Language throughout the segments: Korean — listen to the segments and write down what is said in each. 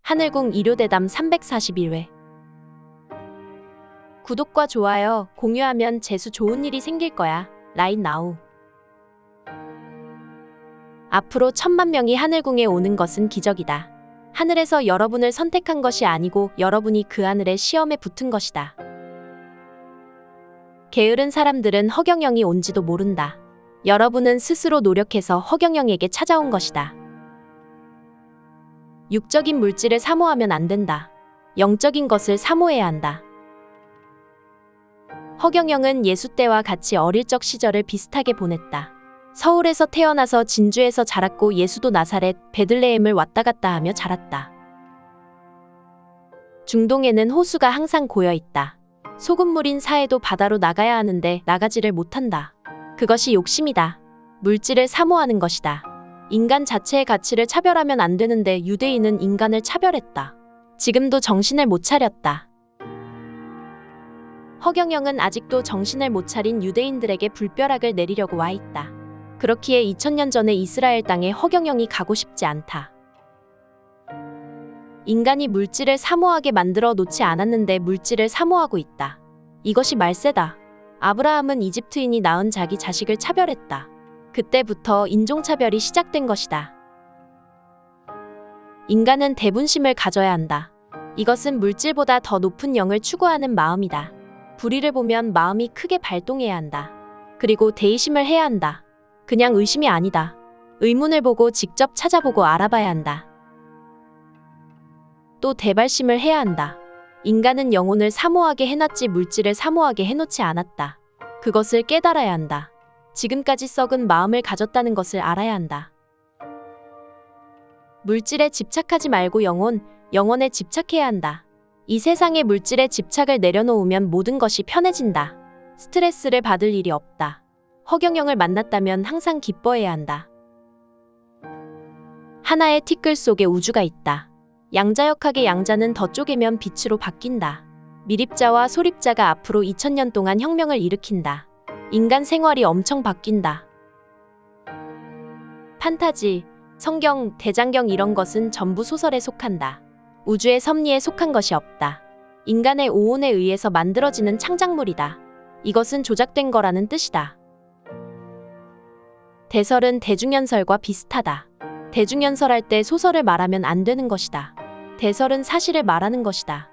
하늘궁 일요대담 341회. 구독과 좋아요, 공유하면 재수 좋은 일이 생길 거야. 라인 나우. 앞으로 1000만 명이 하늘궁에 오는 것은 기적이다. 하늘에서 여러분을 선택한 것이 아니고 여러분이 그 하늘의 시험에 붙은 것이다. 게으른 사람들은 허경영이 온지도 모른다. 여러분은 스스로 노력해서 허경영에게 찾아온 것이다. 육적인 물질을 사모하면 안 된다. 영적인 것을 사모해야 한다. 허경영은 예수 때와 같이 어릴 적 시절을 비슷하게 보냈다. 서울에서 태어나서 진주에서 자랐고 예수도 나사렛, 베들레헴을 왔다 갔다 하며 자랐다. 중동에는 호수가 항상 고여 있다. 소금물인 사해도 바다로 나가야 하는데 나가지를 못한다. 그것이 욕심이다. 물질을 사모하는 것이다. 인간 자체의 가치를 차별하면 안 되는데 유대인은 인간을 차별했다. 지금도 정신을 못 차렸다. 허경영은 아직도 정신을 못 차린 유대인들에게 불벼락을 내리려고 와 있다. 그렇기에 2000년 전에 이스라엘 땅에 허경영이 가고 싶지 않다. 인간이 물질을 사모하게 만들어 놓지 않았는데 물질을 사모하고 있다. 이것이 말세다. 아브라함은 이집트인이 낳은 자기 자식을 차별했다. 그때부터 인종차별이 시작된 것이다. 인간은 대분심을 가져야 한다. 이것은 물질보다 더 높은 영을 추구하는 마음이다. 불의를 보면 마음이 크게 발동해야 한다. 그리고 대의심을 해야 한다. 그냥 의심이 아니다. 의문을 보고 직접 찾아보고 알아봐야 한다. 또 대발심을 해야 한다. 인간은 영혼을 사모하게 해놨지 물질을 사모하게 해놓지 않았다. 그것을 깨달아야 한다. 지금까지 썩은 마음을 가졌다는 것을 알아야 한다. 물질에 집착하지 말고 영혼에 집착해야 한다. 이 세상의 물질에 집착을 내려놓으면 모든 것이 편해진다. 스트레스를 받을 일이 없다. 허경영을 만났다면 항상 기뻐해야 한다. 하나의 티끌 속에 우주가 있다. 양자역학의 양자는 더 쪼개면 빛으로 바뀐다. 미립자와 소립자가 앞으로 2000년 동안 혁명을 일으킨다. 인간 생활이 엄청 바뀐다. 판타지, 성경, 대장경 이런 것은 전부 소설에 속한다. 우주의 섭리에 속한 것이 없다. 인간의 오온에 의해서 만들어지는 창작물이다. 이것은 조작된 거라는 뜻이다. 대설은 대중연설과 비슷하다. 대중연설할 때 소설을 말하면 안 되는 것이다. 대설은 사실을 말하는 것이다.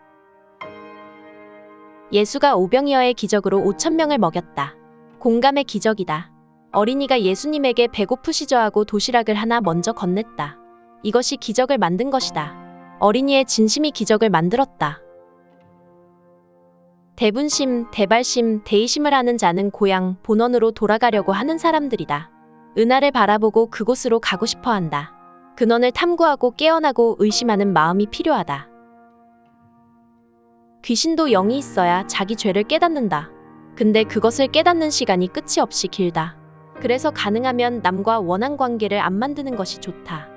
예수가 오병이어의 기적으로 5000명을 먹였다. 공감의 기적이다. 어린이가 예수님에게 배고프시죠 하고 도시락을 하나 먼저 건넸다. 이것이 기적을 만든 것이다. 어린이의 진심이 기적을 만들었다. 대분심, 대발심, 대의심을 하는 자는 고향, 본원으로 돌아가려고 하는 사람들이다. 은하를 바라보고 그곳으로 가고 싶어 한다. 근원을 탐구하고 깨어나고 의심하는 마음이 필요하다. 귀신도 영이 있어야 자기 죄를 깨닫는다. 근데 그것을 깨닫는 시간이 끝이 없이 길다. 그래서 가능하면 남과 원한 관계를 안 만드는 것이 좋다.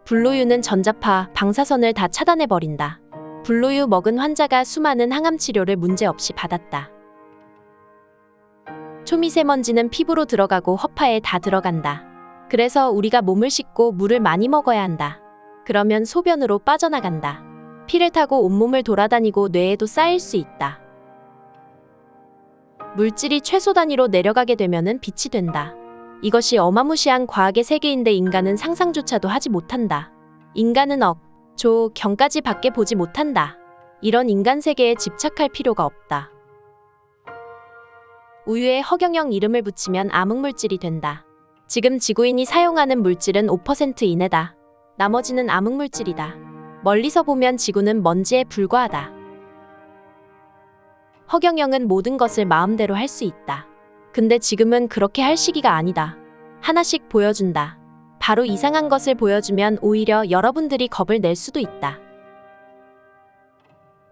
불로유는 전자파, 방사선을 다 차단해버린다. 불로유 먹은 환자가 수많은 항암 치료를 문제없이 받았다. 초미세먼지는 피부로 들어가고 허파에 다 들어간다. 그래서 우리가 몸을 씻고 물을 많이 먹어야 한다. 그러면 소변으로 빠져나간다. 피를 타고 온몸을 돌아다니고 뇌에도 쌓일 수 있다. 물질이 최소 단위로 내려가게 되면은 빛이 된다. 이것이 어마무시한 과학의 세계인데 인간은 상상조차도 하지 못한다. 인간은 억, 조, 경까지 밖에 보지 못한다. 이런 인간 세계에 집착할 필요가 없다. 우유에 허경영 이름을 붙이면 암흑물질이 된다. 지금 지구인이 사용하는 물질은 5% 이내다. 나머지는 암흑물질이다. 멀리서 보면 지구는 먼지에 불과하다. 허경영은 모든 것을 마음대로 할 수 있다. 근데 지금은 그렇게 할 시기가 아니다. 하나씩 보여준다. 바로 이상한 것을 보여주면 오히려 여러분들이 겁을 낼 수도 있다.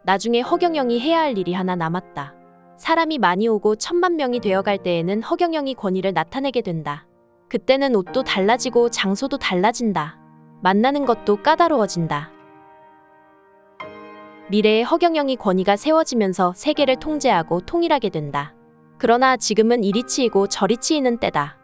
나중에 허경영이 해야 할 일이 하나 남았다. 사람이 많이 오고 1000만 명이 되어갈 때에는 허경영이 권위를 나타내게 된다. 그때는 옷도 달라지고 장소도 달라진다. 만나는 것도 까다로워진다. 미래의 허경영이 권위가 세워지면서 세계를 통제하고 통일하게 된다. 그러나 지금은 이리 치이고 저리 치이는 때다.